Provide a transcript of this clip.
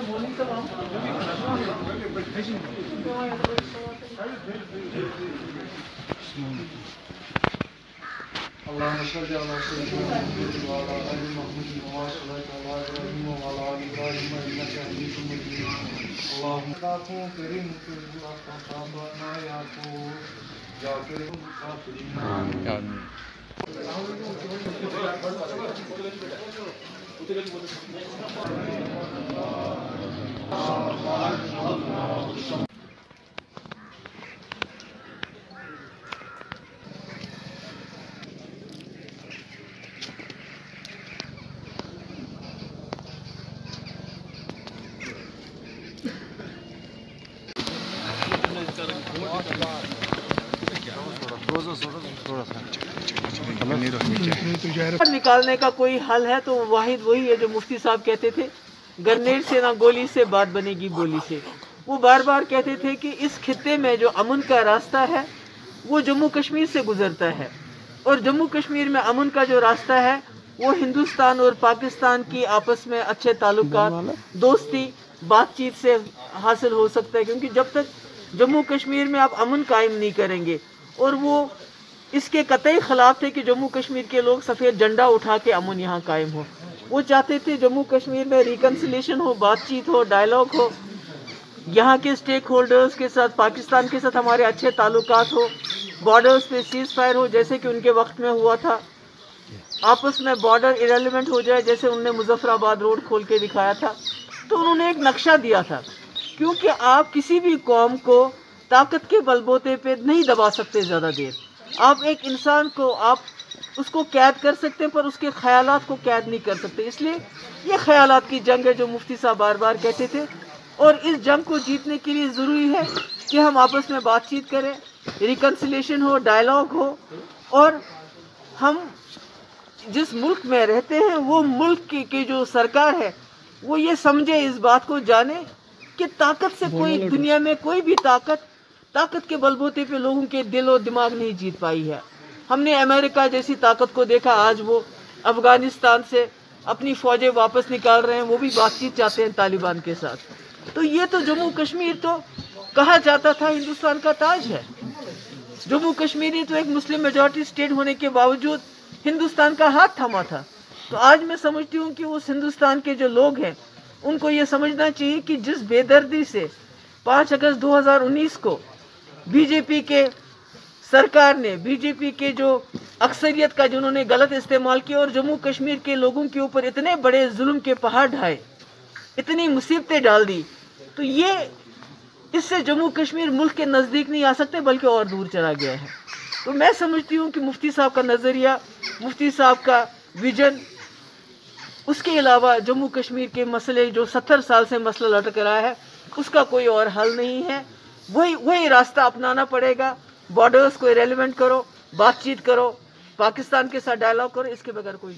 اللهم صل على سيدنا محمد وعلى آل محمد كما صليت على إبراهيم وعلى آل إبراهيم إنك حميد مجيد اللهم كافر كريم كافرنا يا كافر يا كريم كافرين آمين نکالنے کا کوئی حل ہے تو واحد وہی ہے جو مفتی صاحب کہتے تھے، گرنیڈ سے نہ گولی سے بات بنے گی بولی سے۔ وہ بار بار کہتے تھے کہ اس خطے میں جو امن کا راستہ ہے وہ جموں کشمیر سے گزرتا ہے، اور جموں کشمیر میں امن کا جو راستہ ہے وہ ہندوستان اور پاکستان کی آپس میں اچھے تعلقات، دوستی، بات چیت سے حاصل ہو سکتا ہے، کیونکہ جب تک جموں کشمیر میں آپ امن قائم نہیں کریں گے، اور وہ اس کے قطعی خلاف تھے کہ جموں کشمیر کے لوگ سفید جھنڈا اٹھا کے امن یہاں قائم ہو۔ وہ چاہتے تھے جموں کشمیر میں ریکنسیلیشن ہو، بات چیت ہو، ڈائلاگ ہو، یہاں کے سٹیک ہولڈرز کے ساتھ، پاکستان کے ساتھ ہمارے اچھے تعلقات ہو، بارڈرز پہ سیز فائر ہو جیسے کہ ان کے وقت میں ہوا تھا، آپس میں بارڈر ارریلیونٹ ہو جائے جیسے انہوں نے مظفر آباد روڈ کھول کے دکھایا تھا۔ تو انہوں نے ایک نقشہ دیا تھا، کیونکہ آپ کسی بھی قوم کو طاقت کے بل بوتے پہ نہیں دبا سکتے زیادہ دیر۔ آپ ایک انسان کو آپ اس کو قید کر سکتے پر اس کے خیالات کو قید نہیں کر سکتے، اس لیے یہ خیالات کی جنگ ہے جو مفتی صاحب بار بار کہتے تھے، اور اس جنگ کو جیتنے کے لیے ضروری ہے کہ ہم آپس میں بات چیت کریں، ریکنسیلیشن ہو، ڈائلاگ ہو، اور ہم جس ملک میں رہتے ہیں وہ ملک کی جو سرکار ہے وہ یہ سمجھے، اس بات کو جانے کہ طاقت سے کوئی دنیا میں کوئی بھی طاقت کے بلبوتے پہ لوگوں کے دل و دماغ نہیں جیت پائی ہے۔ ہم نے امریکہ جیسی طاقت کو دیکھا، آج وہ افغانستان سے اپنی فوجیں واپس نکال رہے ہیں، وہ بھی بات چیت چاہتے ہیں طالبان کے ساتھ۔ تو یہ تو جموں کشمیر تو کہا جاتا تھا ہندوستان کا تاج ہے، جموں کشمیری تو ایک مسلم میجورٹی اسٹیٹ ہونے کے باوجود ہندوستان کا ہاتھ تھاما تھا۔ تو آج میں سمجھتی ہوں کہ اس ہندوستان کے جو لوگ ہیں ان کو یہ سمجھنا چاہیے کہ جس بے دردی سے 5 اگست 2019 کو بی جے پی کے سرکار نے، بی جے پی کے جو اکثریت کا جنہوں نے غلط استعمال کیا اور جموں کشمیر کے لوگوں کے اوپر اتنے بڑے ظلم کے پہاڑ ڈھائے، اتنی مصیبتیں ڈال دی، تو یہ اس سے جموں کشمیر ملک کے نزدیک نہیں آ سکتے بلکہ اور دور چلا گیا ہے۔ تو میں سمجھتی ہوں کہ مفتی صاحب کا نظریہ، مفتی صاحب کا ویژن، اس کے علاوہ جموں کشمیر کے مسئلے جو 70 سال سے مسئلہ لٹک رہا ہے اس کا کوئی اور حل نہیں ہے، وہی راستہ اپنانا پڑے گا۔ بارڈرز کو ریلیونٹ کرو، بات چیت کرو، پاکستان کے ساتھ ڈائلاگ کرو، اس کے بغیر کوئی